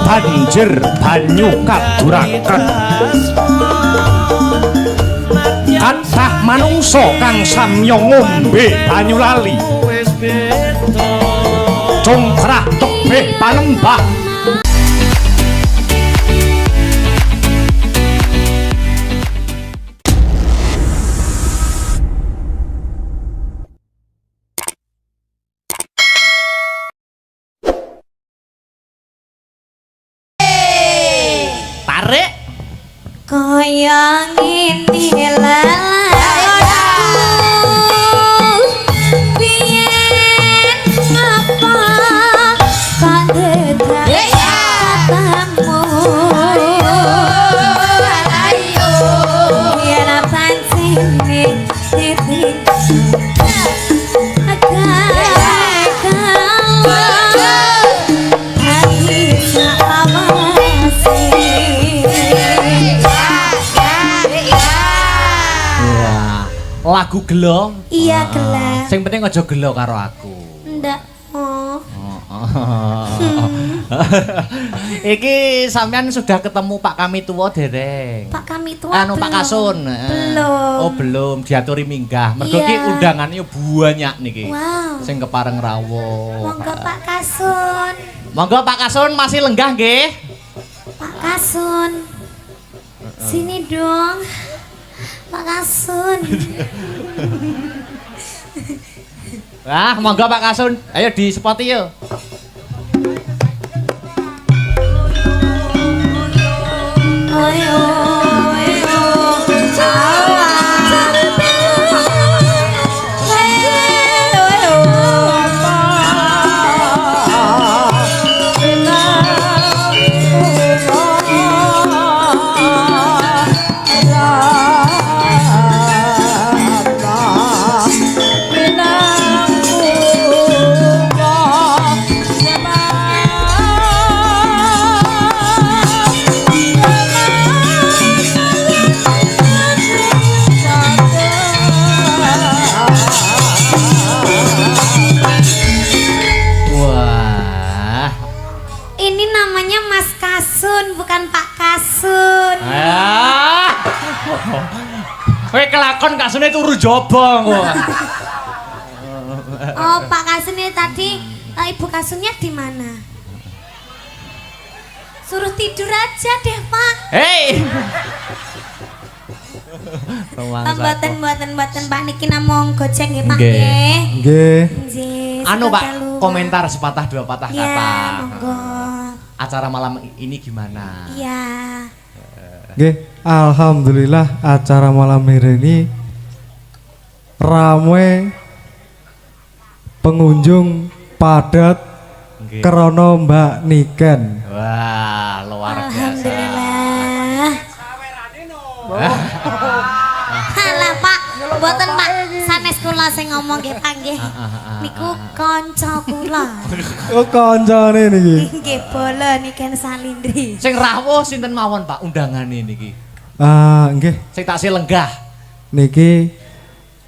banjir banyu kaduraken kathah manungsa kang samya ngombe banyu lali congkrah tebih panembah tarik kaya ngene lala biyen apa kandedan katamu ayo yen pancene titik lagu gelo iya gelo sing penting aja gelo karo aku ndak iki sampean sudah ketemu Pak Kami Tuwa dereng Pak Kami Tuwa anu Pak Kasun belum oh belum diaturi minggah mergo iya. iki undangannya banyak niki wow sing kepareng rawuh monggo Pak Kasun monggo Pak Kasun masih lenggah nggih Pak Kasun sini dong Pak Kasun ah monggo Pak Kasun ayo di spoti yuk ayo bukan Pak Kasun. Kowe kelakon Kasune turu jaba kok. Oh, Pak Kasun ini tadi Ibu Kasunnya di mana? Suruh tidur aja deh, Pak. Hei. Mboten Pak niki namung gojek nggih, Pak nggih. Nggih. Anu Pak, komentar sepatah dua patah ya, kata. Monggo. Acara malam ini gimana? Iya. Nggih, alhamdulillah acara malam ini ramai pengunjung padat krana Mbak Niken. Wah, luar biasa. Alhamdulillah. Halah Pak, mboten Pak, sanes kula sing ngomong nggih Pak nggih. Niku kanca kula. Oh, kancane niki. Nggih, bola Niken Salindri. Sing rawuh sinten mawon Pak undangane niki? Nggih. Sing taksih lenggah. Niki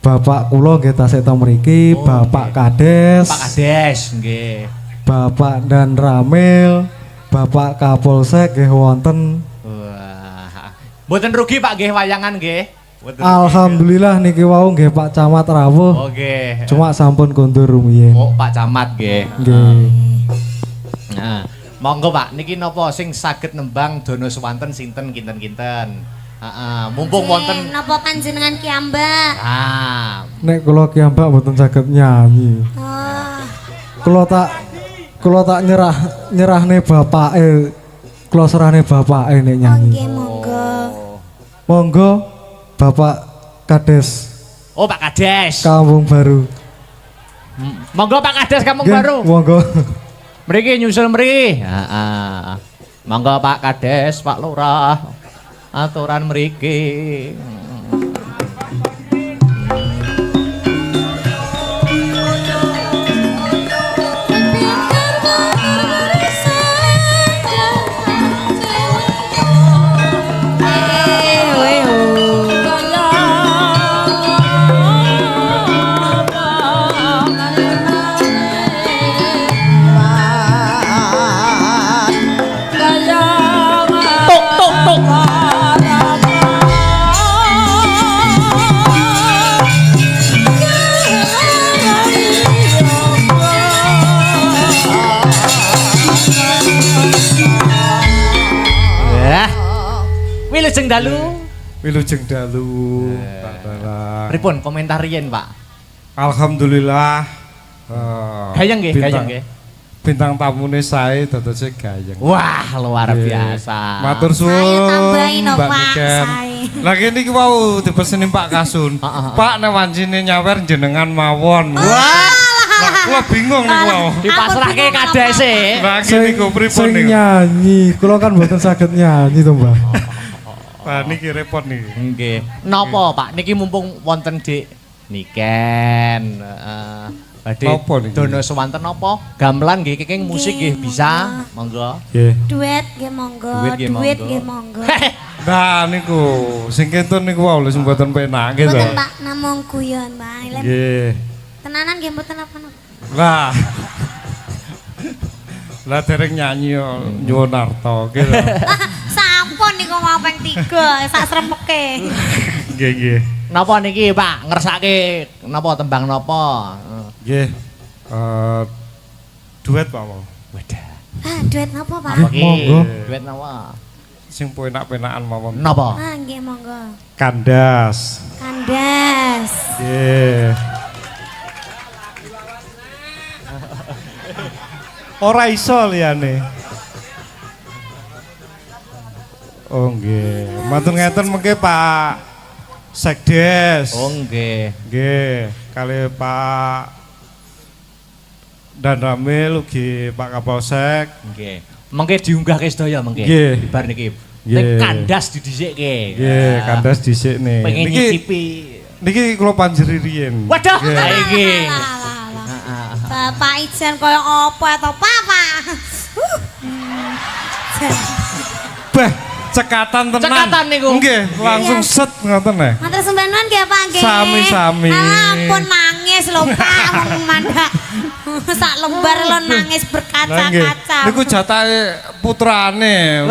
Bapak kula nggih tasih ta mriki, Bapak Kades. Pak Kades nggih. Bapak dan Ramil, Bapak Kapolsek nggih wonten. Wah. Mboten rugi Pak nggih wayangan nggih. Alhamdulillah niki wau nggih Pak Camat rawuh. Oke. Cuma sampun kondur rumiyin. Oh, Pak Camat nggih. Nggih. Nah, monggo Pak, niki napa sing saged nembang Dono Swanten sinten kinten-kinten? Mumpung wonten napa panjenengan ki Mbak? Nek kula ki Mbak mboten saged nyanyi. Oh. Kula tak nyerahne bapake. Kula serahne bapake nek nyanyi. Nggih, monggo. Monggo Bapak Kades. Oh, Pak Kades. Kampung Baru. Monggo Pak Kades Kampung Nggih, Baru. Monggo. Mriki nyusul mriki. Heeh. Monggo Pak Kades, Pak Lurah. Aturan mriki. Wilujeng dalu. Wilujeng dalu. Pripun komentar riyen, Pak? Alhamdulillah. Gayeng nggih, gayeng nggih. Bintang tamune sae dadose gayeng. Wah, luar biasa. Matur suwun. Ayo tambahin no, Mbak Pak, Niken. sae. Lah kene iki wau dipeseni Pak Kasun. Pak nek wancine nyawer jenengan mawon. Wah. Lah kula bingung niku wau. Dipasrahke kadese. Lah kene niku pripun Sing niku? nyanyi, kula kan mboten saged nyanyi to, Mbah. Wah niki repot niki. Nggih. Napa, Pak? Niki mumpung wonten Dik Niken. Badhe Napa niki? dono sewanten napa? Gamelan nggih kenging musik nggih bisa. Monggo. Nggih. Duet nggih monggo, duit nggih monggo. Nah niku sing kentun niku wau lho sing mboten penak gitu. Mboten Pak, namung guyon, Pak. Nggih. Tenanan nggih mboten apa-apa. Lah. Lah dereng nyanyi yo nyuwun arta gitu. Sampun niku mau ping 3 sak srempeke. Nggih nggih. Napa niki, Pak? Ngersake napa tembang napa? Nggih. Duet Pak mau. Wadah. Duet napa, Pak? Apa ki? Monggo. Duet napa? Sing penak-penakan mawon. Napa? Nggih monggo. Kandas. Kandas. Nggih. Ora iso liyane. Oh nggih. Matur ngeten mengke Pak Sekdes. Oh nggih. Nggih, kali Pak Dan Ramil ugi Pak Kapolsek. Nggih. Mengke diunggahke sedaya mengke. Nggih. Bar niki. Nggih. Ning kandas didhisikke. Nggih, kandas dhisik nih. Pengen nyicipi. Niki kula panjeri riyen. Waduh, Nggih. ha iki. Bapak ijen kaya apa to, Papa? Bah, cekatan tenan. Cekatan niku. Nggih, langsung set ngoten neh. Matur sampeyan nggih, Pak nggih. Sami-sami. Ampun nangis lho, Pak, wong mandak. Sak lembar lho nangis Lah nggih, berkaca-kaca. niku jatahe putrane.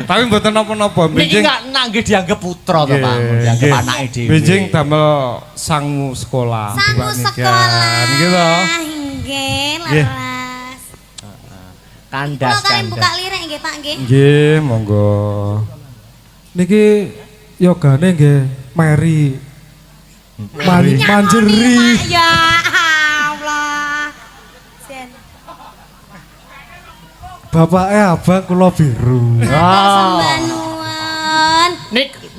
Tapi mboten napa-napa, Niki benjing. nak nggih dianggap putra to, Pak. Dianggap anake dhewe. Benjing damel sangu sekolah. Sangu Mbak Niken. sekolah. Nggih to. Nggih, Nggih. leres. Kandas, Kula kalian buka kandas. lirik nggih, Pak nggih. Nggih, monggo. Niki yogane nggih Mary. Manjeri. Pak, ya Allah. Sen. Bapaknya abang kula biru. Sampeyan nuwun.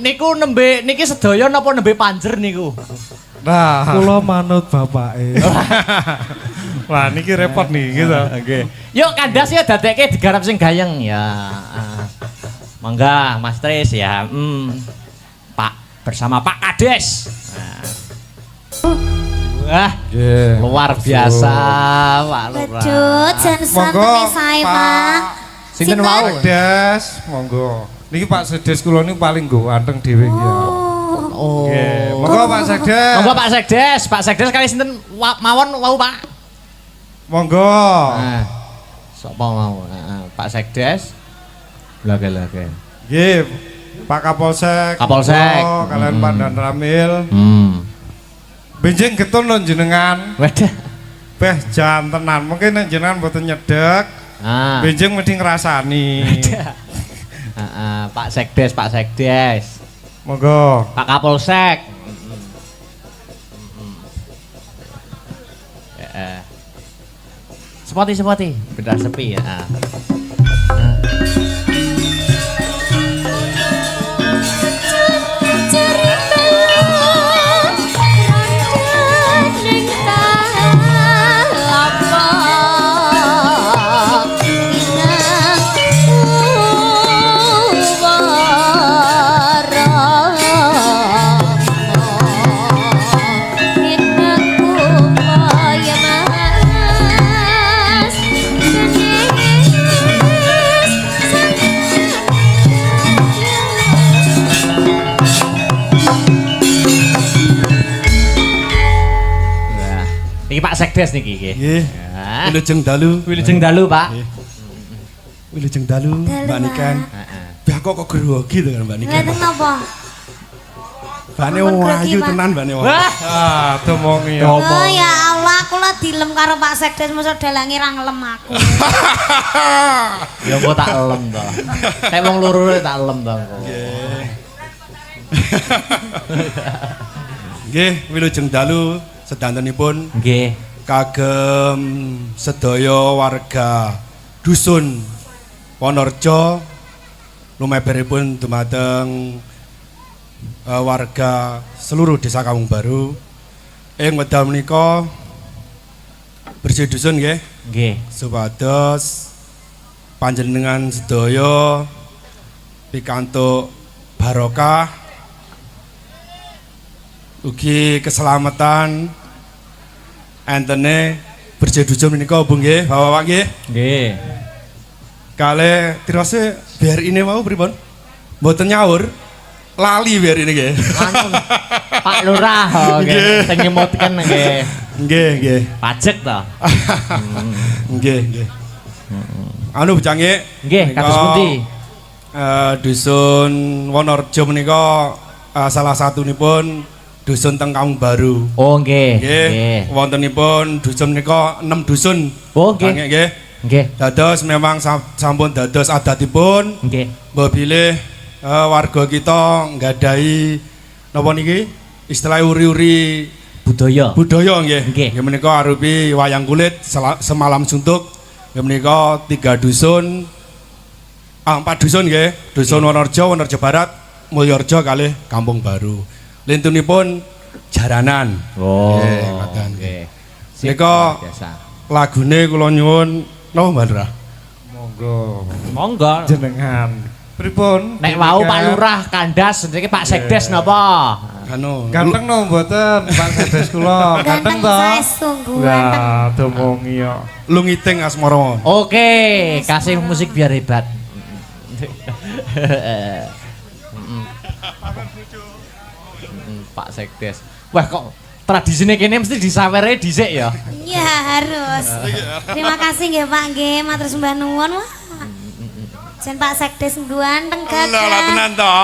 Niku nembe niki sedaya napa nembe panjer niku? Nah, Kula manut bapaknya. wah niki repot nih gitu. Nggih. Yuk kandas ya dadekke digarap sing gayeng ya. Mangga Mas Tris ya. Pak bersama Pak Kades. Wah, Nggih. luar biasa, Pak Lurah. Bedut jan Monggo santen sae, Pak. Sinten wau? Sedes, monggo. Niki Pak Sedes kula niku paling nggo anteng dhewe nggih. Oh. Nggih, monggo Pak Sedes. Monggo Pak Sekdes, Pak Sekdes kali sinten mawon wau, Pak. Monggo. Nah, sapa mau? Pak Sekdes. Lage-lage. Nggih, Pak Kapolsek. Kapolsek. monggo, kalian Pak Dan Ramil. Benjing getun lho jenengan. Wadah. Beh jan tenan. Mungkin nek jenengan mboten nyedek, benjing mesti ngrasani. Pak Sekdes, Pak Sekdes. Monggo. Pak Kapolsek. Sepati, benar sepi ya. Niki Pak Sekdes niki nggih. Nggih. Wilujeng dalu. Wilujeng dalu, Pak. Wilujeng dalu, Mbak Niken. Bah kok grogi to Mbak Niken. Ngeten napa? Bane Ampun, wayu grogi, Pak. tenan bane wayu. Wah, Ah, domongi ya. Oh ya Allah, kula dilem karo Pak Sekdes mosok dalange ra ngelem aku. Ya engko tak elem to. Nek wong loro tak elem to engko. Nggih, wilujeng dalu sedantenipun Nggih. kagem sedaya warga dusun Wonorejo lumeberipun dumateng warga seluruh desa Kampung Baru ing wekdal menika bersih dusun nggih Nggih. supados panjenengan sedaya pikantuk barokah ugi keselamatan entene bersih dusun menika Bu nggih Bapak-bapak nggih Nggih. kale tirose biar ini mau pripun mboten nyaur lali biar ini nggih Anu Pak Lurah nggih sing nyemutken nggih. nggih nggih Pajek to. nggih nggih anu bujange Nggih, kados pundi? Dusun Wonorejo menika salah satunipun dusun teng Kampung Baru. Oh nggih. Nggih, wontenipun dusun menika 6 dusun. Oh nggih. Nggih. Nggih. Dados memang sampun dados adatipun. Nggih. Mbok bilih warga kita nggadahi napa niki? Istilah uri-uri Budaya. budaya nggih. Nggih. Nggih menika arupi wayang kulit semalam suntuk. Nggih menika 3 dusun 4 dusun nggih. Dusun Wonorejo, Wonorejo Barat, Mulyorejo kalih Kampung Baru. Lintunipun jaranan. Oh. Nggih, ngoten. Nggih. Nika Biasa. lagune kula nyuwun napa Mbak Lurah? Monggo. Monggo. Jenengan. Pripun? Nek wau Pak Lurah kandas niki Pak Sekdes napa? Anu Ganteng no mboten Pak Sekdes kula. Ganteng Ganteng to? saya sungguh ganteng. Wah, domongi yo. Lungiting Asmara. Oke, kasih musik biar hebat. Pak Sekdes. Wah kok tradisine kene mesti disawere dhisik ya. Ya harus. Terima kasih nggih Pak nggih, matur sembah nuwun. Wah. Jen Pak Sekdes ganteng Lah gagah. tenan to.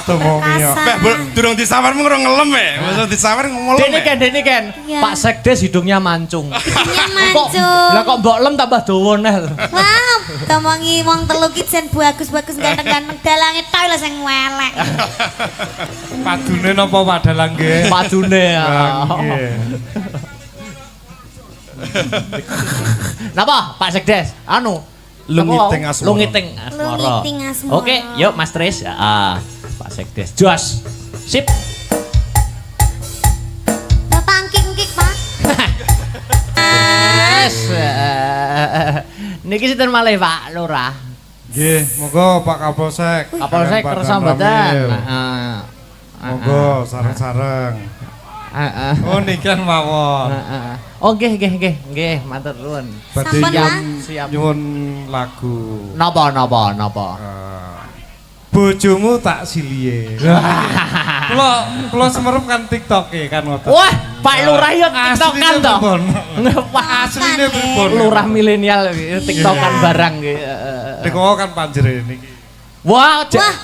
Domongi yo. Perkasa. Durung disawar mung ora ngelem e. Masa disawar ngomong. Dene Ken. Iya. Pak Sekdes hidungnya mancung. Ini Kok mancung. lah kok mbok lem tambah dawa neh. Wah, tomongi wong telu ki jen bagus-bagus ganteng-ganteng dalange tok lho sing welek. Padune napa padalang nggih? Padune ya. Nggih. Napa Pak Sekdes? Anu Lungiting Asmara. Lungiting Asmara. Lungiting Asmara. Oke, yuk Mas Tris. Pak Sekdes. Jos. Sip. Bapak angking-angking Pak. Yes. Niki sinten malih Pak Lurah? Nggih, monggo Pak Kapolsek. Kapolsek Dengan Pak kersa Dan mboten. Ramil. Monggo sareng-sareng. Oh nikan mawon. Oh nggih, matur nuwun. Badhe Sampun, Pak. Siap. nyuwun lagu. Napa? Bojomu tak silie. Kula semerep kan TikTok-e kan ngoten. Wah, Pak Lurah yo TikTokan to. Wah, Asline Kan, pripun? Lurah milenial TikTokan barang nggih. Niku kan panjenengan niki. Wah, Wah,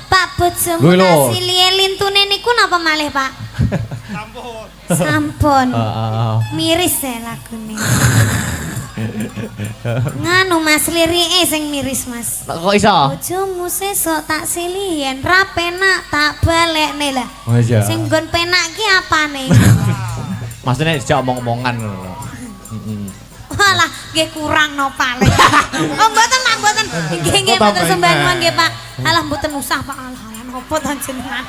Pak bojomu Lho, lho. kasih liye lintune niku napa malih Pak? Sampun. Miris ya lagune. Nganu Mas lirike sing miris Mas. Kok iso? Bojomu sesuk tak silihen ra penak tak balekne lah. Oh iya. Sing nggon penak ki apane? Maksudnya dijak omong-omongan ngono. Walah, nggih kurang no paling. Oh mboten Pak, mboten. Nggih matur sembah nuwun nggih Pak. Alah mboten usah Pak. Alah napa to jenengan.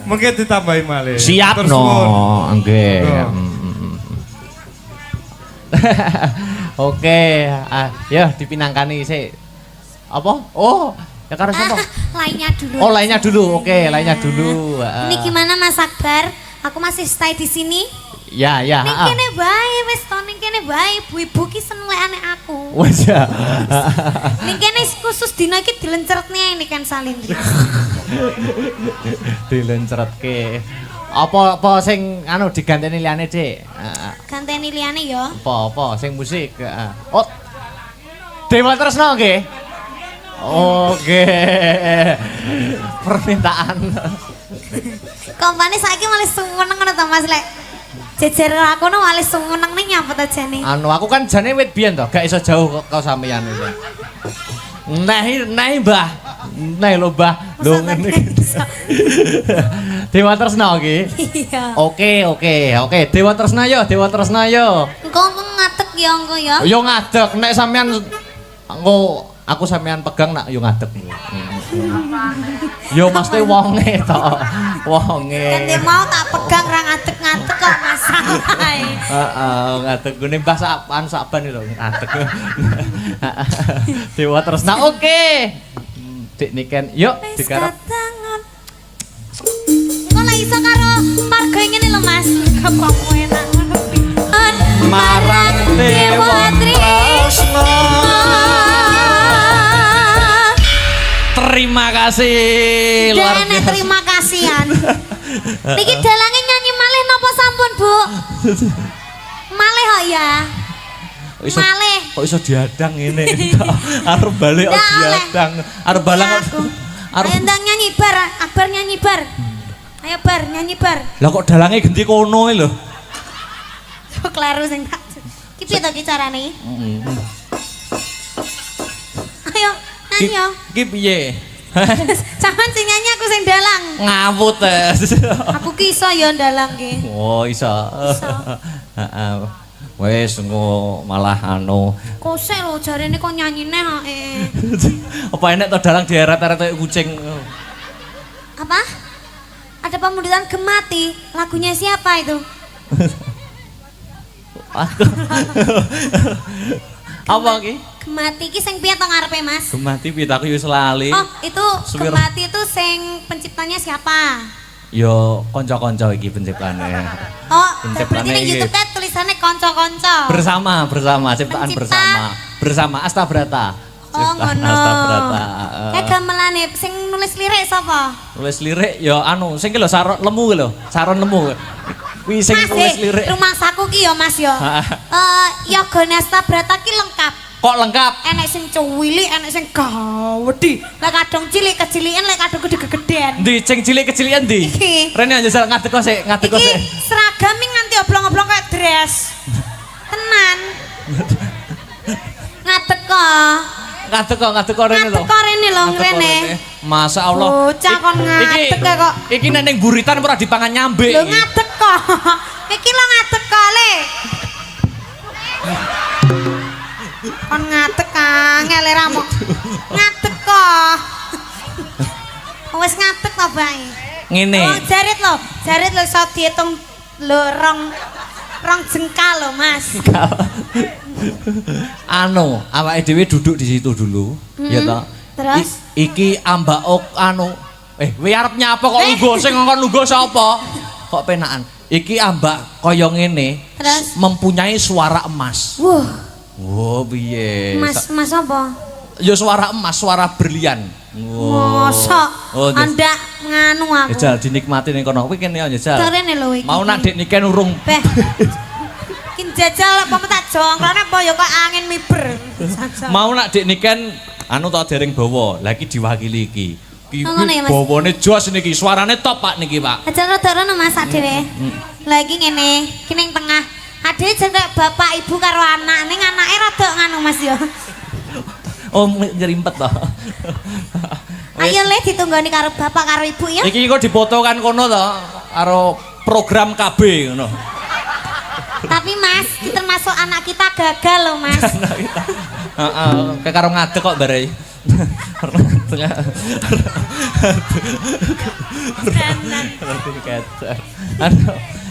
Mungkin ditambahi malih. Siap Terus no, nuwun. nggih. Yo. Oke, ya dipinangkani sik. Apa? Oh, ya karo sapa? Lainnya dulu. Oh, lainnya dulu. Oke, lainnya dulu. Ini gimana Mas Akbar? Aku masih stay di sini. Ya. Ning kene bae wis to ning kene bae ibu-ibu ki seneng lekane aku. Wes ya. Ning kene khusus dina iki dilencretne ini kan salin. Dilencretke. Apa sing anu diganteni liyane, Dik? Ganteni liyane ya. Apa sing musik? Oh. Dewa Tresno nggih. Oke. Permintaan. Kompane saiki malah sumeneng ngono to Mas lek. Jejer aku no malah sumeneng ning nyapa ta jane. Anu aku kan jane wit biyen to, gak iso jauh kau sampeyan iki. Nah, Mbah. Nah lho, Mbah. Lho ngene iki. Dewa Tresna iki. Iya. Oke. Dewa Tresna yo. Engko ngadeg ya engko ya. Yo ngadeg nek sampean engko aku sampean pegang nak yo ngadeg. Yo mesti wonge to. Wonge. Nek mau tak pegang ra ngadeg-ngadeg kok masalah. Heeh, ngadeg gune Mbah saban lho ngadeg. Dewa Tresna oke. Dik niken yuk digarap. Kok lek iso karo marga ngene lho Mas. Kepopo enak ngono. Marang Dewa Tresna. Terima kasih luar Dan biasa. terima kasihan. Niki dalange nyanyi malih napa sampun, Bu? Malih kok ya. Malih. Kok iso diadang ngene? Arep balik kok Ndak oleh. diadang. Arep balang Ya, kok. aku. Arep. Ayo ndang nyanyi bar, abar nyanyi bar. Ayo bar nyanyi bar. Lah kok dalange genti kono lho. Kok kleru sing tak. Ki piye to ki carane? Ayo nyanyi yo. Ki piye? Sampeyan sing nyanyi aku sing dalang. Ngawut Aku ki iso ya dalang ki. Oh, iso. Heeh. Wes engko malah anu. Kosek lho jarene kok nyanyine hake. Apa enek to dalang dieret-eret kayak kucing. Apa? Ada pemuditan Gemati. Lagunya siapa itu? Apa ki? Gemati ki sing piye to ngarepe Mas? Gemati piye aku yo selali. Oh, itu Suwir. Gemati itu sing penciptanya siapa? Yo kanca-kanca iki penciptane. Oh, Penciptane berarti ning iki. YouTube kan tulisannya konco-konco. Bersama ciptaan Pencipta. bersama Astabrata. Oh, Ciptaan ngono. Astabrata. Kayak gamelane sing nulis lirik sapa? Nulis lirik yo anu sing ki lho Saron Lemu ki lho, Saron Lemu. Kuwi sing Mas, nulis lirik. rumah saku ki ya Mas ya. Yoga Astabrata ki lengkap. Kok lengkap? Enek sing cuwili, enek sing gawedi. Lek kadung cilik kecilikan, lek kadung gede-gedean. Ndi sing cilik-kecilian ndi? Iki. Rene njajal ngadeg kok sik, ngadeg kok Iki sik. seragam iki nganti oblong-oblong kayak dress. Tenan. Ngadeg kok. Ngadeg kok rene lho. Ngadeg kok rene lho Ngadeg kok rene. Masya Allah. Bocah kon ngadeg kok. Iki nek ning buritan ora dipangan nyambe. Lho ngadeg kok. Iki lho ngadeg kok le. Kon ngadeg angel ra mok. Ngadeg kok. Wes ngadeg to bae. Ngene. Oh, jarit lho iso diitung lho rong jengkal lho Mas. Anu, awake dhewe duduk di situ dulu, ya toh. Terus? Iki ambaok anu. Kowe arep nyapa kok lungguh sing ngongkon lungguh sapa? Kok penakan. Iki ambak kaya ngene. Terus? Mempunyai suara emas. Wuh, Oh, piye? Mas apa? Ya suara emas, suara berlian. Mosok Oh, Anda nganu aku. Jajal dinikmati ning kono. Kuwi kene ya jajal. Carane lho iki. Mau nak dik niken urung. Beh. Kin jajal apa tak jongkrone apa ya kok angin miber. Jajal. Mau nak dik niken anu tak dereng bawa. Lah iki diwakili iki. Iki Oh, ngono ya, Mas? bawane jos niki, suarane top Pak niki, Pak. Aja rada-rada Mas dhewe. Lagi ngene, ki ning tengah. Ade jeneng bapak ibu karo anak, ning anake rada nganu Mas ya. Oh, nyerimpet to. Ayo le ditunggoni karo bapak karo ibu ya. Iki kok dipoto kan kono to karo program KB ngono. Tapi Mas, ki termasuk anak kita gagal loh Mas. Heeh, kayak karo ngadeg kok bare.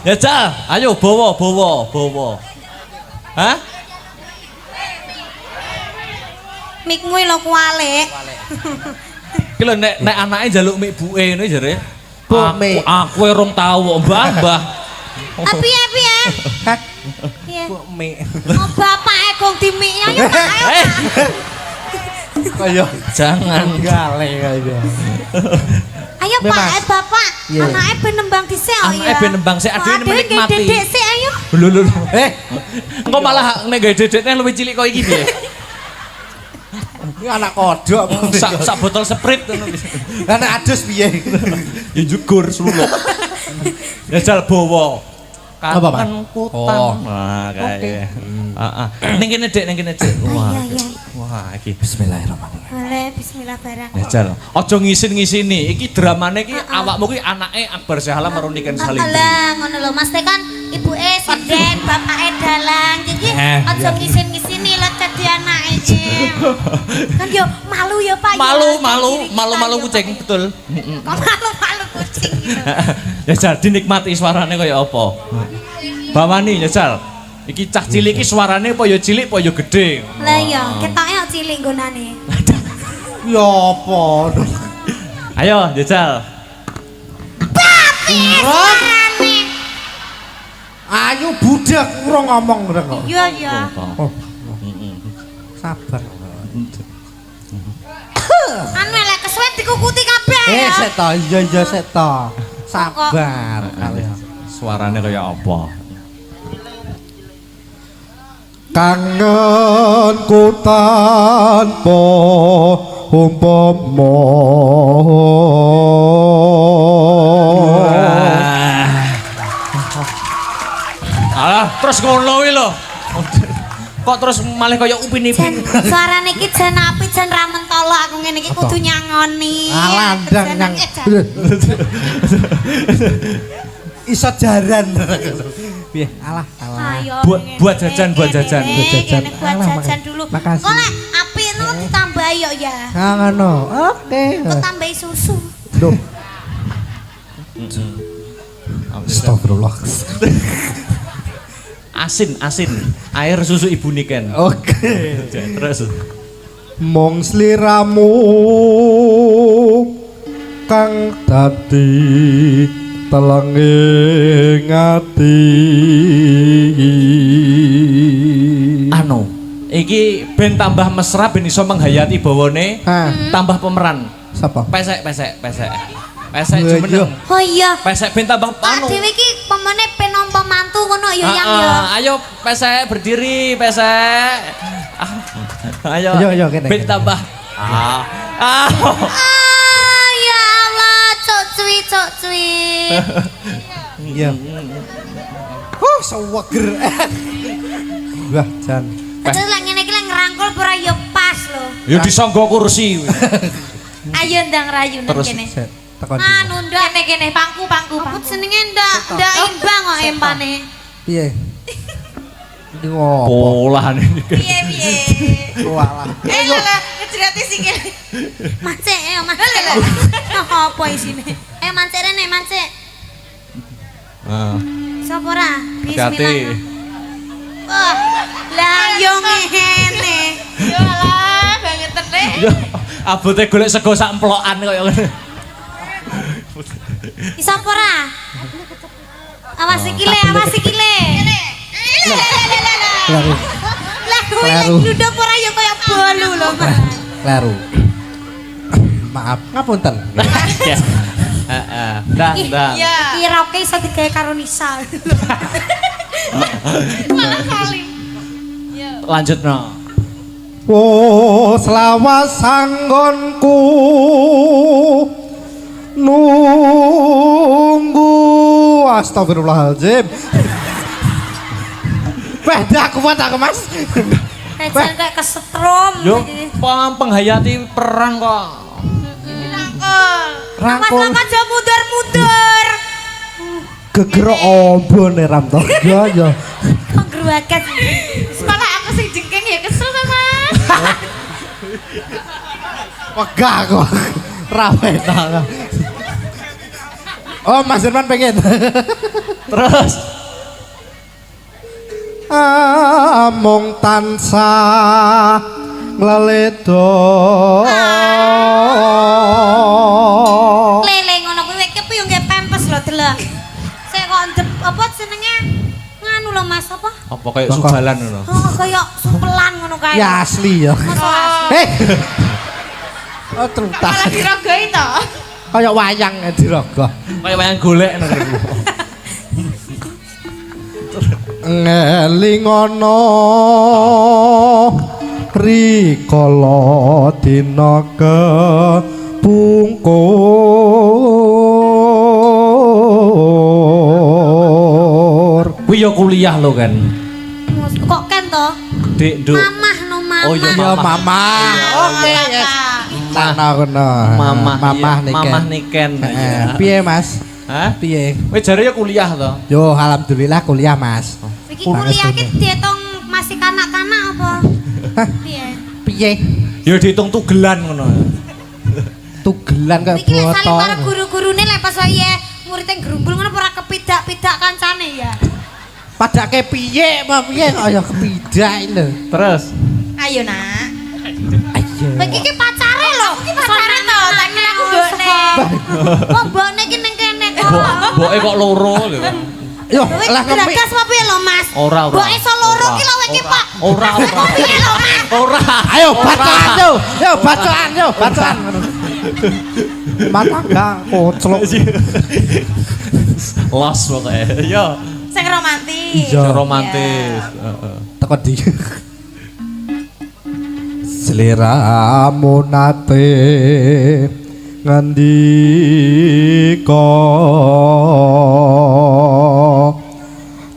Ya Cal, ayo bawa. Hah? Mikmu lho kualik. Ki lho nek anake njaluk mik buke ngene jare. Buk mik. Aku rong tau kok, Mbah. Piye? Piye? Mik. Oh bapake gong dimiki ayo Pak, ayo. Eh, Kaya jangan. gale kaya. Ayo Be, Pak, Mas. Bapak. Iya. Anake ben nembang dhisik oh Anake ya. ben nembang sik, adewe Adewe menikmati. nggih dedek sik ayo. Engko malah nek gawe dedekne luwih cilik kok iki piye? Ini anak kodok. Sak botol Sprite ngono. Anak adus piye? Ya jugur sluluk. Jajal bawa. Apa, Pak? Kangen kutang. Oh. Nah, kae. Heeh. Ning kene Dik, ning kene Dik. Wah. Iya, iya. Wah, iki Bismillahirrahmanirrahim. Boleh bismillah barang. Jajal. Aja ngisin-ngisini. Iki dramane iki awakmu ki anake Akbar Syahala karo Niken Salindri. Alah, ngono lho Mas Teh kan ibuke sinden, bapake dalang. Jadi aja ngisin-ngisini lho dadi anake iki. Kan yo malu ya Pak. Malu kucing betul. Kok malu kucing gitu. Jajal dinikmati suarane kaya apa. Bawani Jajal. Iki cah cilik iki suarane apa ya cilik apa ya gede. Lah iya, ketoke kok cilik nggonane. Ya apa? Ayo Jajal. Ayo budak urung ngomong rek kok. Iya iya. Sabar. Anu lek kesuwen dikukuti kabeh ya. Seta, iya seta. Sabar kalian. Suarane kaya apa? Kangenku tanpa umpama Alah, terus ngono kuwi lho. Kok terus malih kaya upin-ipin. Suarane iki jan apik jan ra mentolo aku ngene iki kudu nyangoni. Alandang nyang. Iso jaran. Piye? Alah. Ayo. Buat jajan. Buat jajan dulu. Makasih. Kok lek apik no ditambah yo ya. Ngono. Oke. Kok tambahi susu. Duh. Astagfirullah. Asin. Air susu ibu Niken. Oke. Terus. mung sliramu kang dadi telenging ati. Anu, iki ben tambah mesra ben iso menghayati bawane, tambah pemeran. Siapa? Pesek jumeneng. Oh iya. Pesek ben tambah Pak anu. dhewe iki pemene pen nampa mantu ngono ya yang ya. Ayo pesek berdiri, pesek. Ayo. Ayo, kene. Ben tambah. Ah ya Allah, cok cuy. Iya. Seweger. Wah, Jan. Terus lek ngene iki lek ngrangkul ora ya pas lho. Ya disangga kursi. Ayo ndang rayu nang Terus, kene. Tekan. Anu ndak kene pangku. Apa jenenge ndak imbang kok empane. Piye? Iki ngopo? Polahan ini. Piye. Walah. Lah ngejrati sikil. Mancek mancek. Apa isine? Mancek rene mancek. Sapa ora? Bismillah. Wah, lah yo ngene. Yo lah banget teh. Yo, abote golek sego sak emplokan kaya ngene. Iso apa ora? Awas sikile. Lah kowe gluduk ora ya kaya bolu lho, Mas. Kleru. Maaf, ngapunten. Heeh. Ndang. Iki roke iso digawe karo Nisa. Malah kali. Lanjutno. Oh selawas sanggonku nunggu. Astagfirullahaladzim. Beda kuat aku, Mas. Jan kayak kesetrum. Yo, penghayati perang kok. Rangkul. Mas aja mundur. Gegerok ombone ram to. Ya. Kok gruwaket. Sekolah aku sing jengking ya kesel sama. Wegah kok. Rawe ta. Oh, Mas Irman pengen. Terus Amung tansah ngleledo. Lele ngono kuwi kepi yo nggih pempes lho delok. Sik kok ndep apa jenenge? Nganu lho Mas apa? apa kayak subalan ngono. Oh, kaya supelan ngono kae. Ya asli ya. Mas ora. Oh, trutas. Malah dirogoi to. Kayak wayang dirogoh. Kayak wayang golek ngono. Ngelingono rikala dina kepungkur. Kuwi ya kuliah lho kan. Kok kan to? Dik, Nduk. Mamah no mamah. Oh, iya, Ya mama. Oke, yes. Nah, kono. Mamah Mamah iya, niken. Mamah niken. Piye, Mas? Hah? Piye? Kowe jare ya kuliah to? Yo, alhamdulillah kuliah, Mas. Iki kuliah iki diitung masih kanak-kanak apa? Piye? Piye? Ya diitung tugelan ngono. Tugelan kaya Iki lek saling botol. para guru-gurune lek pas wae murid yang gerumbul ngono ora kepidak-pidak kancane ya. Padake piye, apa piye kaya kepidak lho. Terus Ayo nak. Ayo. Iki ki pacare lho. Iki pacare to, tak kira aku mbokne. Oh, mbokne iki ning kene kok. Mboke kok loro lho. Yo, Kowe lah ngopi. geragas apa piye lho, Mas? Ora. Mbok iso loro ki lho iki, Pak. Ora. Piye lho, Mas? Ora. Ayo bacaan yo. Yo bacaan yo, bacaan. Mata gak koclok. Los pokoke. Yo. Sing romantis. Iya. Romantis. Heeh. Teko di. Sliramu nate ngendika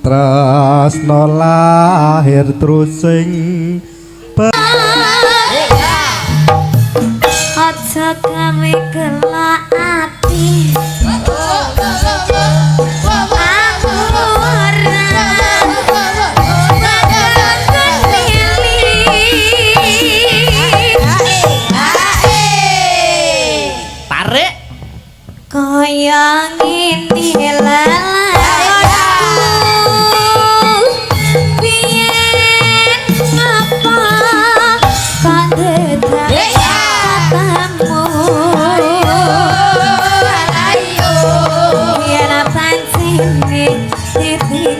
tresno lahir terus sing Aja gawe gelak ati. Aku ora bakal pilih. Tarik. Kaya ngene lalaku. Biyen ngapa kok dadak katamu. Yen pancene titik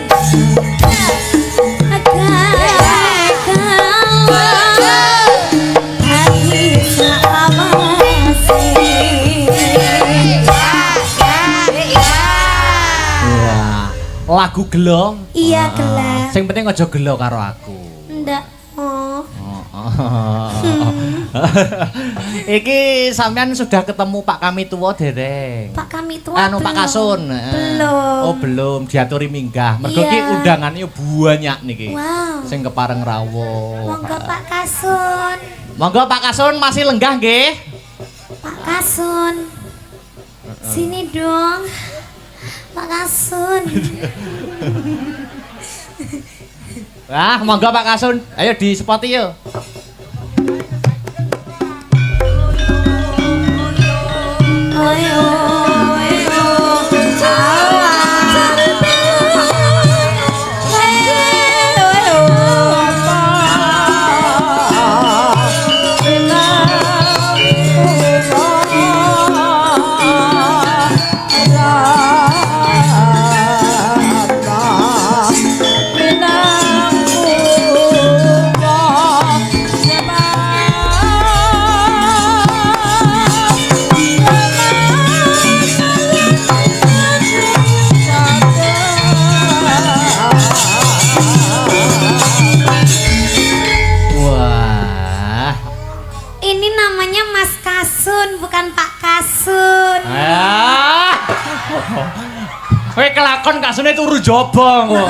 Lagu gelo. iya gelap. Sing penting aja gelo karo aku. Ndak. Oh. Iki sampean sudah ketemu Pak Kami Tuwa dereng? Pak kami tua Anu Pak belum. Kasun. Belum. Oh, belum diaturi minggah. Mergo Iya. iki undangane banyak niki. Wow. Sing kepareng rawuh. Monggo Pak Kasun. Monggo Pak Kasun masih lenggah nggih. Pak Kasun. Sini dong. Pak Kasun. Wah, monggo Pak Kasun. Ayo di spoti yuk. Ayo, ayo. Wah. Ini namanya Mas Kasun, bukan Pak Kasun. Ah. Kowe kelakon Kasune turu jaba kok.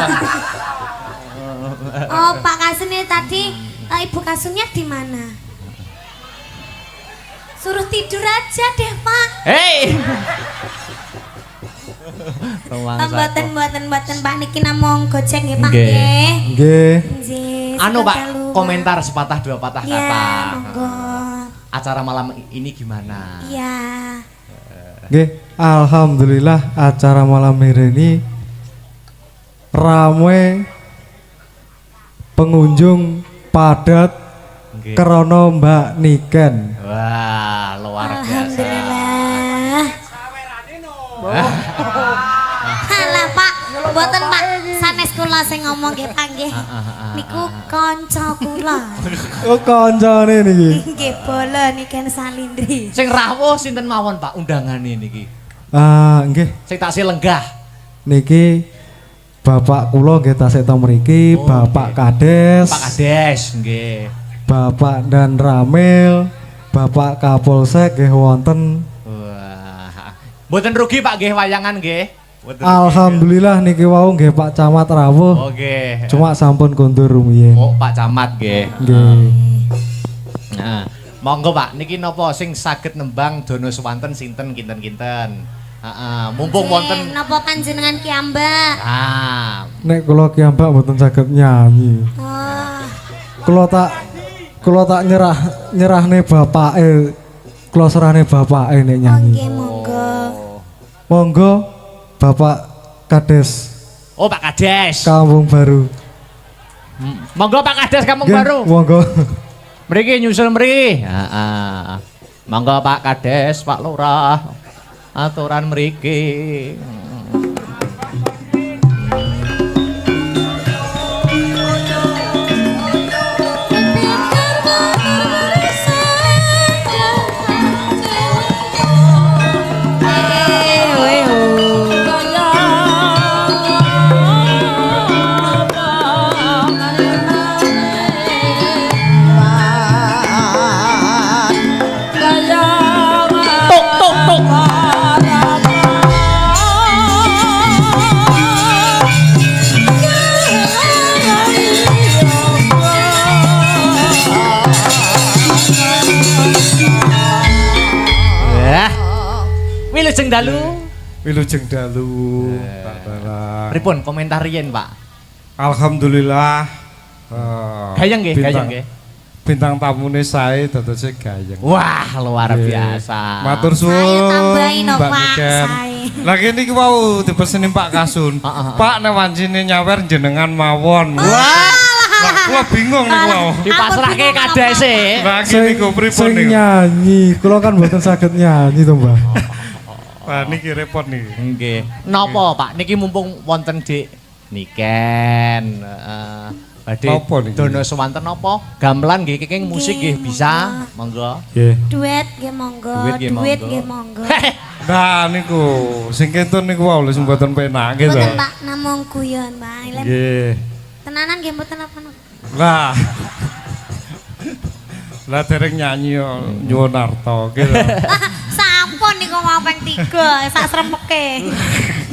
Oh, Pak Kasun ini tadi Ibu Kasunnya di mana? Suruh tidur aja deh, Pak. Hei. Mboten Pak niki namung gojek nggih, Pak Nggih. nggih. nggih. Nggih. Anu Pak, sepeda luar. komentar sepatah dua patah Ya, kata. monggo. Acara malam ini gimana? Iya. Nggih, alhamdulillah acara malam ini ramai pengunjung padat Nggih. krana Mbak Niken. Wah, luar biasa. Alhamdulillah. Halah Pak, mboten Pak, sanes kula sing ngomong nggih Pak nggih. Niku kanca kula. Oh kancane niki. Nggih bola niken Salindri. Sing rawuh sinten mawon Pak undangane niki? Nggih, Sing taksih lenggah. niki Bapak kula nggih tasih ta mriki, Oh, Bapak nggih. Kades. Pak Kades nggih. Bapak dan Ramil, Bapak Kapolsek nggih wonten. Wah. Mboten rugi Pak nggih wayangan nggih. Mboten rugi. Alhamdulillah niki wau nggih Pak Camat rawuh. Oke. Cuma sampun kondur rumiyin. Oh, Pak Camat nggih. Nggih. Nah, monggo Pak, niki napa sing saged nembang Dono Swanten sinten kinten-kinten. Heeh, mumpung wonten. Napa panjenengan ki Mbak? Ah, Nek kula ki Mbak mboten saged nyanyi. Oh. Kula tak nyerahne bapake. Kula serahne bapake nek nyanyi. Nggih monggo. Monggo Bapak Kades oh Pak Kades. Kampung Baru. Monggo Pak Kades Kampung Nggih, Baru. Monggo. Mriki nyusul mriki. Heeh. Monggo Pak Kades, Pak Lurah. Aturan mriki. Wilujeng dalu. Wilujeng dalu. Pripun komentar riyen, Pak? Alhamdulillah. Gayeng nggih, gayeng nggih. Bintang tamune sae dadose gayeng. Wah, luar biasa. Matur suwun. Saya tambahin no, Mbak Pak, Niken. saya. Lah kene iki wau dipeseni Pak Kasun. Pak nek wancine nyawer jenengan mawon. Wah. Lah kula bingung niku wau. Dipasrahke kadese. Lah kene niku pripun Sing niku? nyanyi, kula kan mboten saged nyanyi to, Mbak. Wah niki repot niki. Nggih. Napa, Pak? Niki mumpung wonten Dik Niken. Badhe Napa niki? Dono Swanten napa? Gamelan nggih kenging musik nggih bisa. Monggo. Nggih. Duet nggih monggo. Duet nggih Duet monggo. nggih monggo. Nah niku sing kentun niku wau lho sing mboten penak gitu. Mboten Pak, namung guyon, Pak. Lem Nggih. tenanan nggih mboten apa-apa. Lah. Lah dereng nyanyi yo nyuwun arta gitu. Sampun niku mau ping 3 sak sremeke.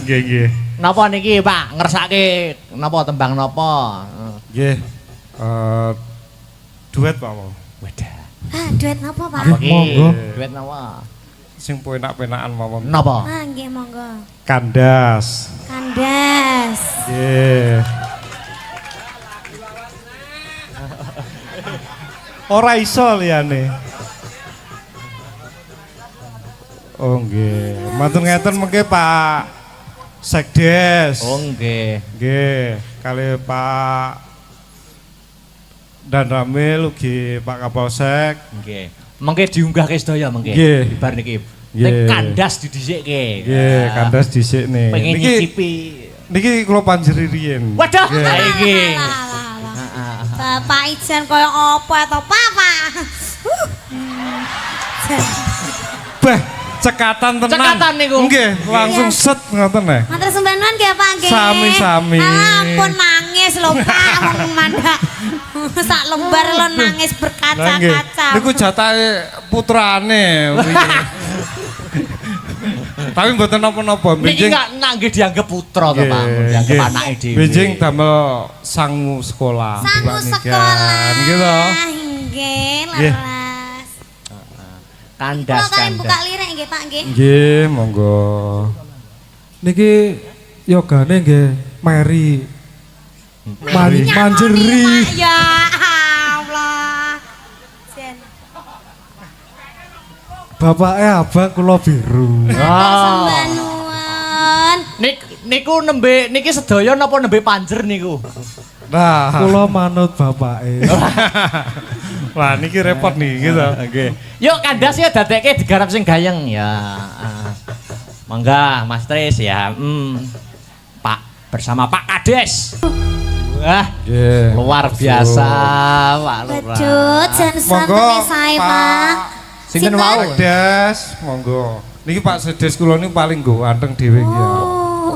Nggih nggih. Napa niki, Pak? Ngersake napa tembang napa? Nggih. Duet Pak. Wadah. Ah, duet napa, Pak? Apa ki? Monggo. Duet napa? Sing penak-penakan mawon. Napa? Ah, nggih monggo. Kandas. Kandas. Nggih. Ora iso liyane. Oh nggih. Matur ngeten mengke Pak Sekdes. Oh nggih. Nggih, kali Pak Dan Ramil ugi Pak Kapolsek. Nggih. Mengke diunggahke sedaya mengke. Nggih. Bar niki. Nggih. Nek kandas didhisikke. Nggih, kandas dhisik nih. Pengen Niki nyicipi. niki kula panjeri riyen. Waduh, Nggih. ha iki. Bapak ijen kaya apa to, Papa? Bah, cekatan tenan. Cekatan niku. Nggih, langsung set ngoten neh. Matur sembah nuwun nggih Pak nggih. Sami-sami. Ampun nangis lho Pak, wong mandak. Sak lembar lho nangis Lah nggih. berkaca-kaca. Niku jatahe putrane. Tapi mboten napa-napa, Niki benjing. nak nggih dianggap putra to, Pak. Dianggap anake dhewe. Benjing damel sangu sekolah. Sangu Pak Niken. sekolah. Nggih to. Nggih, Nggih. leres. Kandas Kula kalian buka kandas. lirik nggih Pak nggih. Nggih, monggo. Niki yogane nggih Mary. Nyamoni, Manjeri. Pak. Ya Allah. Jen. Bapake abang kula biru. Sembah nuwun. Niku nembe niki sedaya napa nembe panjer niku? Nah, Kula manut bapake. wah niki repot nih gitu. Nggih. Yuk kandas ya dadekke digarap sing gayeng ya. Mangga Mas Tris ya. Pak bersama Pak Kades. Wah, Nggih. luar biasa, Pak Lurah. Bedut jan Monggo santen sae Pak. Sinten wau? Sekdes, monggo. Niki Pak Sekdes kula niku paling nggo anteng dhewe iki ya.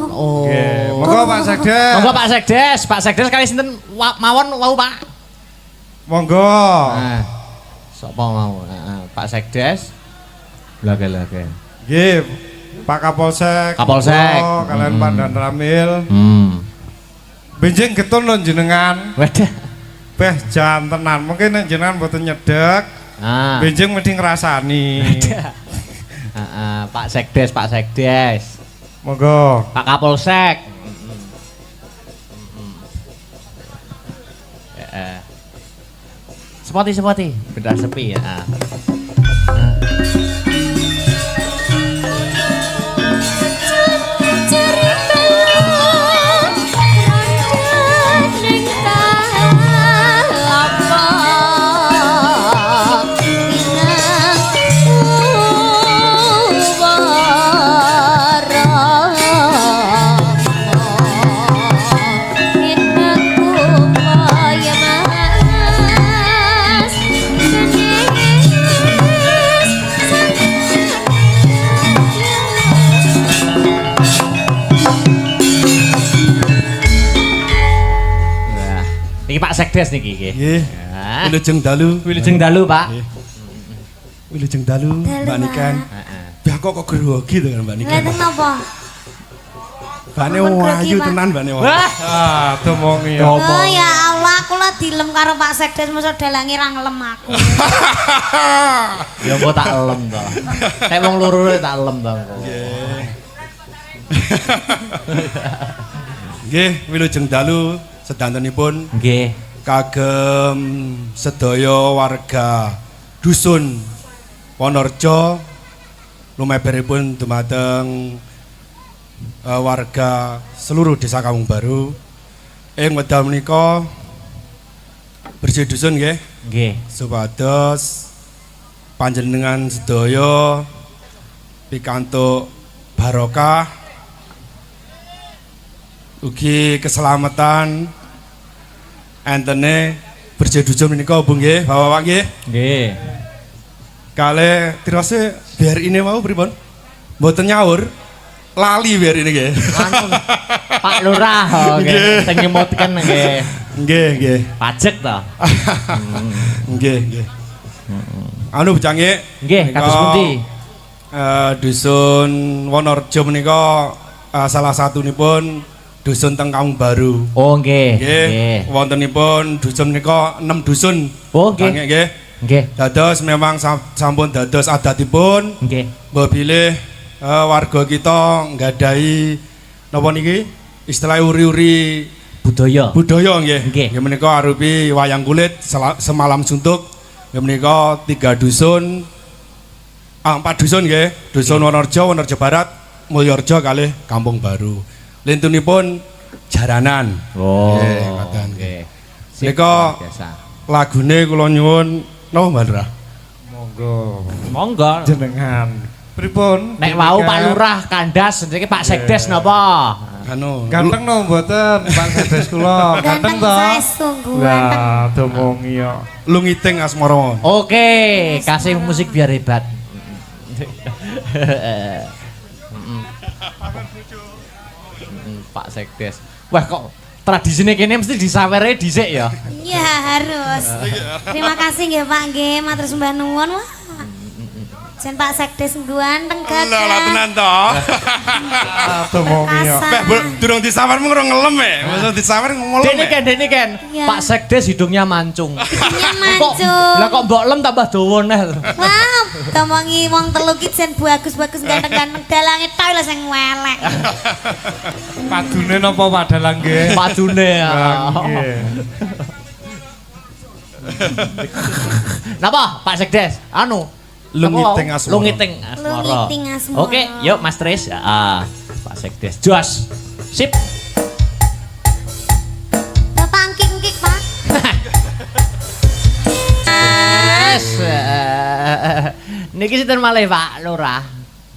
Oh. Nggih, monggo Pak Sekdes. Monggo Pak Sekdes kali sinten mawon wau Pak. Monggo. Nah, sapa mau? Pak Sekdes. Lage. Nggih, Pak Kapolsek. Kapolsek. monggo, kalian Pak Dan Ramil. Benjing getun lho jenengan. Wadah. Beh jan tenan. Mungkin nek jenengan mboten nyedek. Benjing mesti ngrasani. Pak Sekdes. Monggo. Pak Kapolsek. Sepoti. Benar sepi ya. Niki Pak Sekdes niki nggih. Nggih. Wilujeng dalu. Wilujeng dalu, Pak. Wilujeng dalu, Mbak Niken. Heeh. Kok grogi to Mbak Niken. Lha napa? Bane wayu tenan bane wayu. Ah, domongi. Oh ya Allah, kula dilem karo Pak Sekdes mosok dalange ra ngelem aku. Ya engko tak elem to. Nek wong loro tak elem to engko. Nggih, wilujeng dalu sedantenipun Nggih. kagem sedaya warga dusun Wonorejo lumeberipun dumateng warga seluruh desa Kampung Baru ing wekdal menika bersih dusun nggih Nggih. supados panjenengan sedaya pikantuk barokah ugi keselamatan entene bersih dusun menika Bu nggih Bapak-bapak nggih Nggih. kalih tirose biar ini mau pripun mboten nyaur lali biar ini nggih Anu Pak Lurah nggih sing nyemutken nggih. nggih Pajek to. nggih anu bocah Nggih, kados pundi? Dusun Wonorejo menika salah satunipun dusun teng Kampung Baru. Oh nggih. Nggih, wontenipun dusun menika 6 dusun. Oh nggih. Nggih. Nggih. Dados memang sampun dados adatipun. Nggih. Mbok bilih warga kita nggadahi napa niki? Istilah uri-uri Budaya. budaya nggih. Nggih. Nggih menika arupi wayang kulit semalam suntuk. Nggih menika 3 dusun 4 dusun nggih. Dusun Wonorejo, Wonorejo Barat, Mulyorejo kalih Kampung Baru. Lintunipun jaranan. Oh. Nggih, ngoten. Nggih. Menika Biasa. lagune kula nyuwun napa Mbak Lurah? Monggo. Monggo. Jenengan. Pripun? Nek wau Pak Lurah kandas niki Pak Sekdes napa? Anu. Ganteng no mboten Pak Sekdes kula. Ganteng to. saya sungguh ganteng. Lah, domongi yo. Lungiting asmara. Oke, kasih musik biar hebat. Pak Sekdes. Wah kok tradisine kene mesti disawere dhisik ya. Iya harus. Terima kasih nggih Pak nggih, matur sembah nuwun. Wah. Jen Pak Sekdes ganteng gagah. Lah tenan to. Domongi yo. Beh, durung disawar mung ngelem e. Masa disawar ngelem. Dene Ken. Iya. Pak Sekdes hidungnya mancung. Iya Kok mancung. lah kok mbok lem tambah dawa neh. Wah, tomongi wong telu ki jen bagus-bagus ganteng-ganteng dalange tok lho sing welek. Padune napa padalang nggih? Padune ya. Lah, nggih. Napa Pak Sekdes? Anu Lungiting asmara. Lungiting asmara. Lungiting asmara. Oke, yuk Mas Tris. Pak Sekdes. Jos. Sip. Bapak angkik-angkik Pak. Yes. Niki sinten malih Pak Lurah?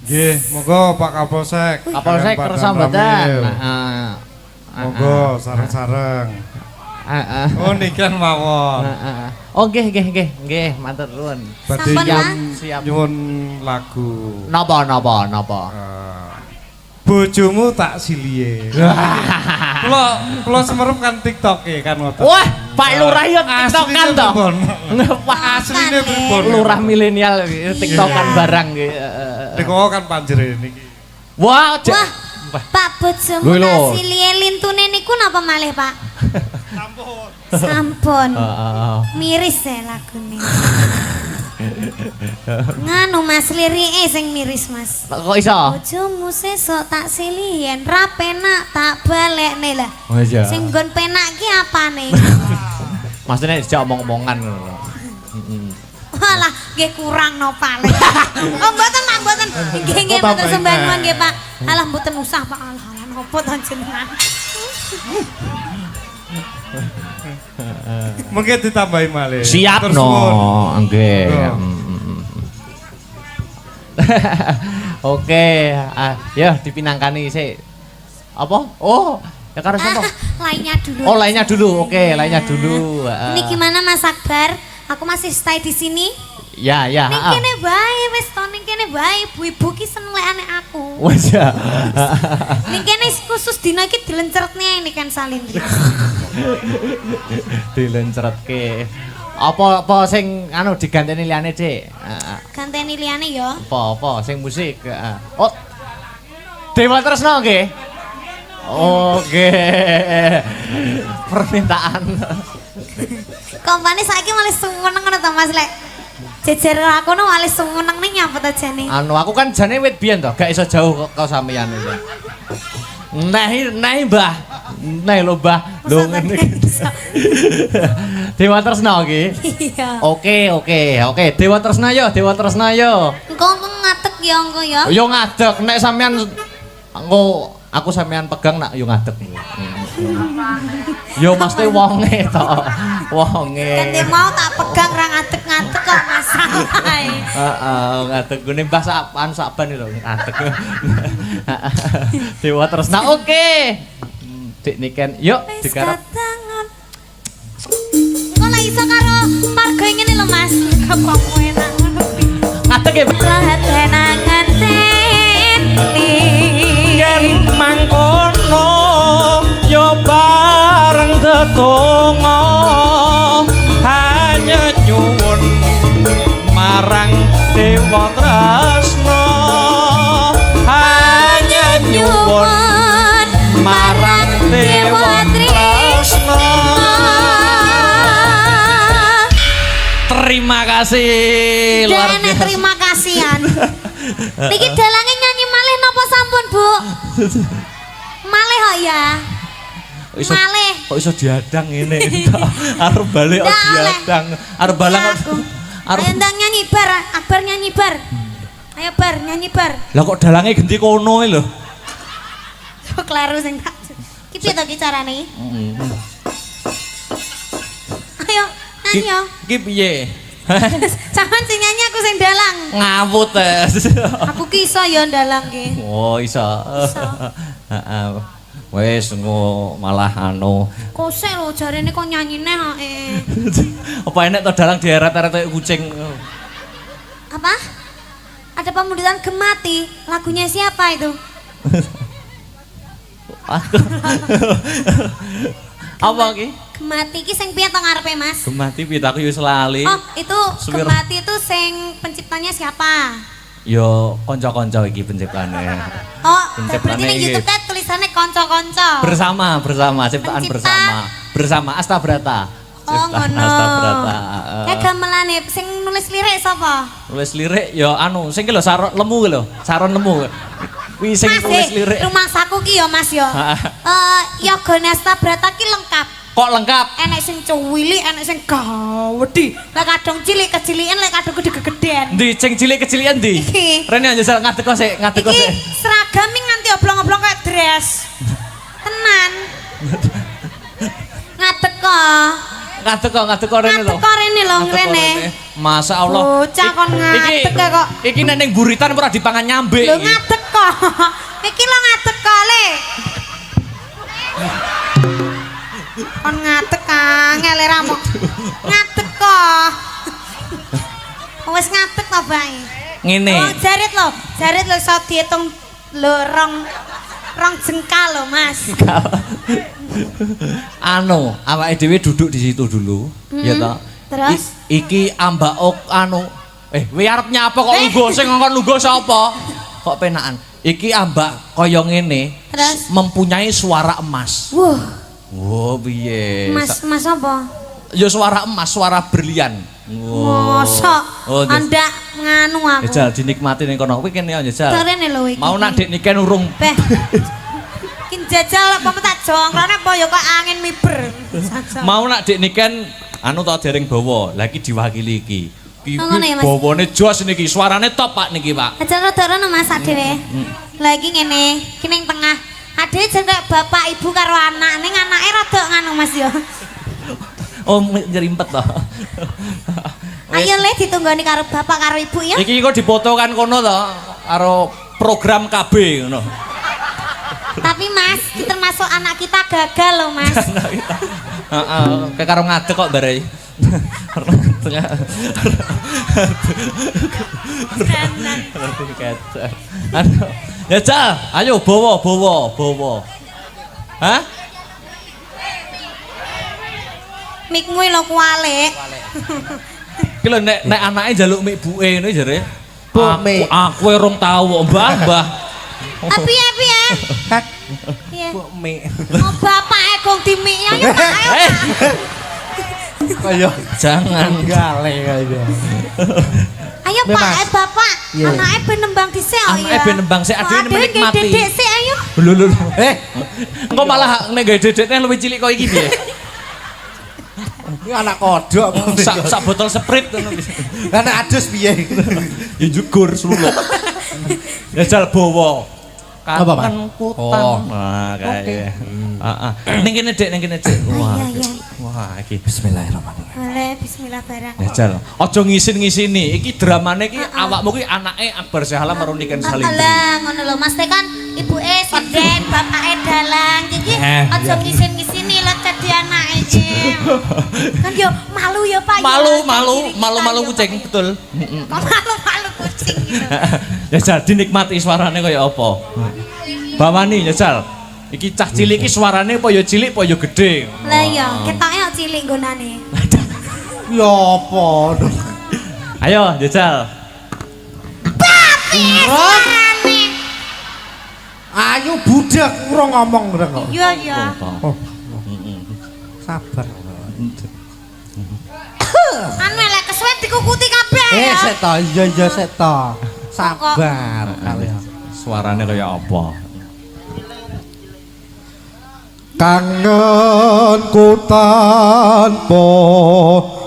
Nggih, monggo Pak Kapolsek. Kapolsek Pak kersa Dan mboten. Ramil. Monggo sareng-sareng. Oh niken mawon. Oh nggih, matur nuwun. Badhe Sampun, Pak. Siap. nyuwun lagu. Napa? Bojomu tak silie. Kula semerep kan TikTok kan ngoten. Wah, Pak Lurah ya TikTokan to. Pak asline pripun? Lurah milenial TikTokan barang nggih. Niku kan panjere niki. Wah, Wah, Pak bojomu Lho, lho. kasih lintune niku napa malih, Pak? Sampun. Miris ya lagune. Nganu Mas lirike sing miris, Mas. Kok iso? Bojomu sesuk tak silih yen ra penak tak balekne lah. Oh iya. Sing nggon penak ki apane? Maksudnya dijak omong-omongan ngono. Walah, nggih kurang no pale. Oh, mboten Pak, mboten. Nggih mboten sembahan nggih Pak. Alah mboten usah Pak. Alah napa to jenengan. Mungkin ditambahi malih. Siap Terus no, nuwun. nggih. Yo. Oke, ya dipinangkani sik. Apa? Oh, ya karo sapa? Lainnya dulu. Oh, lainnya dulu. Oke, lainnya dulu. Ini gimana Mas Akbar? Aku masih stay di sini. Ya, ya, Ning kene bae wis to, ning kene bae ibu-ibu ki seneng lek anek aku. Wes ya. Ning kene khusus dina iki dilencertne ini kan salindri. Dilencretke. Apa sing anu diganteni liyane, Dik? Ganteni liyane ya. Apa sing musik? Oh. Dewa Tresna nggih. Oke. Permintaan. Kompane saiki malah sumeneng ngono to Mas lek. Jejer aku no malah sumeneng ning nyapa to jane. Anu aku kan jane wit biyen to, gak iso jauh kok sampeyan iki. Nah, Mbah. Nah lho Mbah. Lho ngene iki. Dewa Tresna iki. Iya. Oke. Dewa Tresna yo, Dewa Tresna yo. Engko ngatek ya engko ya. Yo ngadeg nek sampean engko aku sampean pegang nak yo ngadeg. Yo mesti wonge to. Wonge. Kan mau tak pegang ra ngadeg-ngadeg kok masalah. Heeh, ngadeg gune Mbah Saban lho ngadeg. Dewa Tresna oke. Dik niken yuk digarap. Kok lak iso karo marga ngene lho Mas. Kok enak ngono. Ngadeg ya. Lahenangan teni. Yen mangkono yo bareng tetungga hanya nyuwun marang Dewa Tresna hanya nyuwun marang Dewa Tresna. Terima kasih luar Dene biasa. terima kasihan. Niki dalange nyanyi malih napa sampun, Bu? Malih kok ya. Malih. Kok iso diadang ngene. Arep balik kok Ndak oleh. diadang. Arep balang kok. Aku. Ayo ndang nyanyi bar, Akbar nyanyi bar. Ayo bar nyanyi bar. Lah kok dalange genti kono lho. Kok kleru sing tak. Ki piye to ki carane? Ayo nyanyi yo. Ki piye? Sampeyan sing nyanyi aku sing dalang. Ngawut Aku ki iso ya dalang ki. Oh, iso. Heeh. Wes engko malah anu. Kosek lho jarene kok nyanyine hae. Apa enek to dalang dieret-eret kayak kucing. Apa? Ada pemuditan Gemati. Lagunya siapa itu? Apa ki? Gemati ki sing piye to ngarepe, Mas? Gemati piye aku yo lali. Oh, itu Suwir. Gemati itu sing penciptanya siapa? Yo kanca-kanca iki penciptane. Oh, Penciptane berarti ning iki. YouTube tulisannya konco-konco. Bersama ciptaan Pencipta. bersama Astabrata. Oh, ngono. Astabrata. Kayak gamelane sing nulis lirik sapa? Nulis lirik ya anu sing ki lho Saron Lemu ki lho, Saron Lemu. Kuwi sing Mas, nulis lirik. rumah saku ki ya, Mas ya. Yoga Astabrata ki lengkap. Kok lengkap? Enek sing cuwili, enek sing gawedi. Lek kadang cilik kecilikan, lek kadang gede-gedean. Ndi sing cilik kecilian ndi? Iki. Rene anjir ngadeg kok sik, ngadeg kok Iki sik. seragam nganti oblong-oblong kayak dress. Tenan. Ngadeg kok. Ngadeg kok rene lho. Ngadeg kok rene lho, Ngadeg kok rene. Masya Allah. Bocah kon ngadeg kok. Iki nek ning buritan ora dipangan nyambe. Lho ngadeg kok. Iki lho ngadeg kok, Le. Kon ngadeg angel ramu. Ngadeg kok. Wis ngadeg to, Bae. Ngene. Oh, jarit lho iso diitung lho rong jengkal lho, Mas. Anu, awake dhewe duduk di situ dulu, ya toh. Terus? Iki ambaok anu. Kowe arep nyapa kok lungguh sing ngongkon lungguh sapa? Kok penakan. Iki ambak kaya ngene. Terus? Mempunyai suara emas. Wah, Oh, piye? Mas apa? Ya suara emas, suara berlian. Mosok Oh, anda nganu aku. Jajal dinikmati ning kono. Kuwi kene ya jajal. Terene lho iki. Mau nak dik niken urung. Beh. Kin jajal apa tak jongkrone apa ya kok angin miber. Mau nak dik niken anu ta dereng bawa. Lah iki diwakili iki. Iki Oh, ngono ya, Mas? bawane jos niki. Suarane top Pak niki, Pak. Acara rono Mas adewe. Lagi ngene, ki ning tengah. Adewe jen kayak bapak ibu karo anak. Ning anake rada nganu Mas yo. Oh, nyerimpet to. Ayo le ditunggoni karo bapak karo ibu ya. Iki kok dipoto kan kono to karo program KB ngono. Tapi Mas, kita termasuk anak kita gagal loh Mas. Heeh, kayak karo ngadeg kok bare. Anu, ya Cal, ayo bawa. Hah? Mikmu lho kualik. Ki lho nek anake njaluk mik buke ngono jare. Mik. Aku rong tau kok, Mbah. Tapi ya piye? Kak, Piye? mik. Oh bapake gong dimik ya ayo Pak, ayo. Eh, Kaya jangan. gale kaya. Ayo Nih, Pak, Mas. Bapak. Iya. Anake ben nembang dhisik kok ya. Anake ben nembang sik, adewe menikmati. Dedek sik ayo. Lho. Engko malah nek gawe dedekne luwih cilik kok iki piye? Ini anak kodok apa? Sak botol Sprite ngono. Anak adus piye? Ya jugur sluluk. Ya jal bawa. Apa, Pak? Kangen kutang. Wah, kae. Heeh. Ning kene Dik, ning kene Dik. Wah. Iya, iya. Wah, iki Bismillahirrahmanirrahim. Boleh bismillah barang. ya jal. Aja ngisin-ngisini. Iki dramane iki awakmu ki anake Akbar Sahala karo Niken Salindri. Alah ngono lho Mas kan ibuke sinden, bapake dalang. Iki aja ngisin-ngisini lho dadi anake iki. Kan yo malu ya Pak. Malu kucing betul. Malu kucing gitu. Ya jal dinikmati suarane kaya apa. Bawani ya jal. Iki cah cilik iki suarane apa ya cilik apa ya gedhe. Lah iya, ketoke kok cilik nggonane. Ya apa? Ayo jajal. Ayo budak ora ngomong ora kok. Iya iya. Sabar. Anu lek kesuwen dikukuti kabeh ya. Sik to, iya sik to. Sabar kalian. Suarane kaya apa? Kangenku tanpa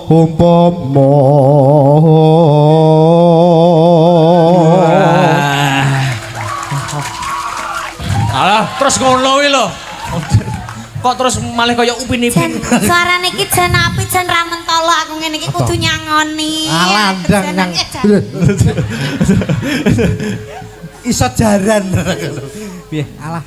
umpama Alah, terus ngono kuwi lho. Kok terus malah kaya upin-ipin. Suarane iki jan apik jan ra mentolo aku ngene iki kudu nyangoni. Alandang nang. Iso jaran. Piye? Alah.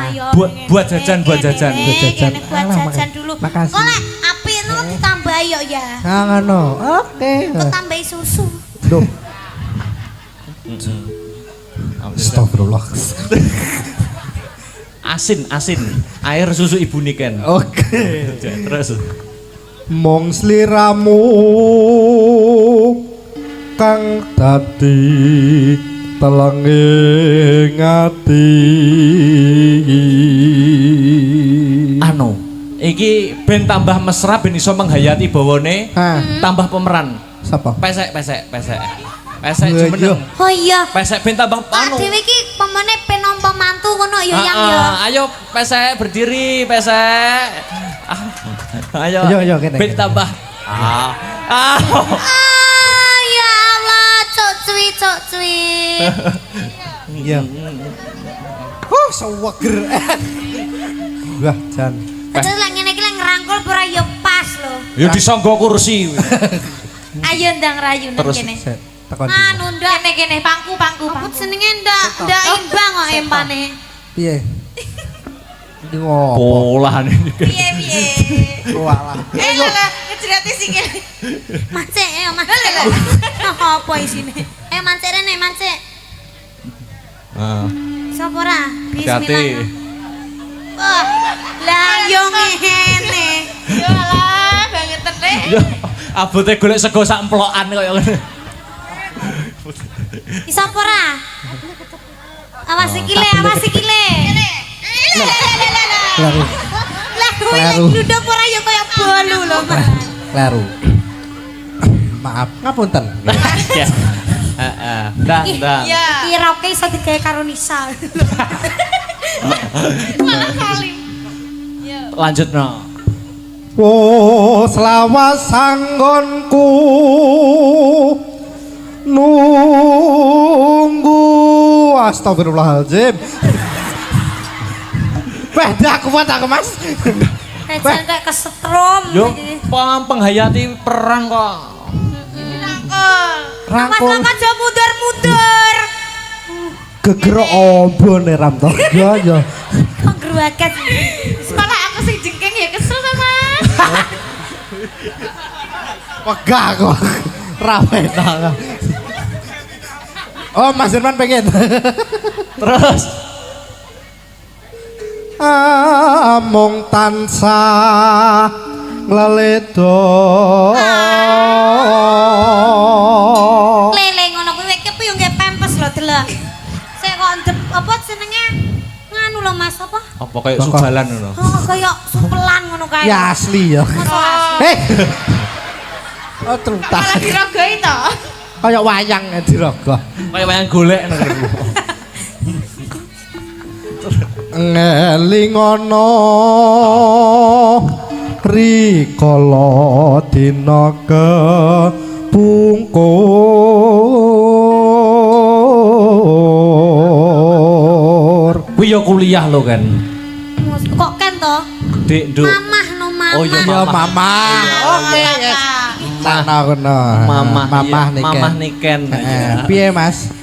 Ayo. Buat jajan. Buat jajan Alah, dulu. makasih. Kok lek apik no ditambahi yo ya. Ngono. Oke. Kok tambahi susu. Duh. Astagfirullah. Asin. Air susu ibu Niken. Oke. Terus. Mong sliramu kang dadi telenging ati. Anu, iki ben tambah mesra ben iso menghayati bawane, tambah pemeran. Sapa? Pesek jumeneng. Oh iya. Pesek ben tambah Pak anu. dhewe iki pemene pen nampa mantu ngono ya yang ya. Ayo pesek berdiri, pesek. Ayo. Ayo, kene. Ben tambah. Ah ya Allah, cok cuy. Iya. Seweger. Wah, jan. Terus lek ngene iki lek ngrangkul ora ya pas lho. Ya disangga kursi. Ayo ndang rayu nang Terus, kene. Tekon. Anu ndak kene pangku. Aku senenge ndak imbang kok empane. Piye? Iki ngopo? Polah ini. Piye. Walah. Lah ngejrati sikil. Mancek ya, mancek. Apa isine? Mancek rene, mancek. Sapa ora? Bismillah. Lah yo ngene. Ya lah, banget deh. Yo, abote golek sego sak emplokan kaya ngene. Iso apa ora? Awas iki le, awas iki le. Kleru. Lah kowe lek duduk ora ya kaya bolu lho, Mas. Kleru. Maaf, ngapunten. Ya. Heeh. Ndang. Iki roke iso digawe karo Nisa. Malah salim. Lanjutno. Oh selawas sanggonku nunggu astagfirullahaladzim. Beda kuat aku Mas. Jan kayak kesetrum. Yo, penghayati perang kok. Rangkul Mas aja mundur-mundur. Geger ombone ram to. Ya ya. Kok gruaket. Malah aku sing jengking ya kesel sama. wegah kok. Rame ta. Oh, Mas Firman pengen. Terus Amung tansah ngleledo. Lele ngono kuwi iki yo nggih pempes lho delok. Sik kok ndep apa jenenge? Nganu lho Mas apa? apa kayak subalan ngono. Oh, kaya supelan ngono kae. Ya asli ya. Masa asli. Eh. Oh, terutah. Malah dirogoi to. Kayak wayang dirogoh. Kayak wayang golek ngono. Ngelingono rikala dina kepungkur. Kuwi yo kuliah lo kan. Kok kan to? Dik, Nduk. Mamah no mamah. Oh iya, Ya mama. Oke, yes. Tanah kono. Mamah Mamah iya, niken. Mamah niken. Piye Mas?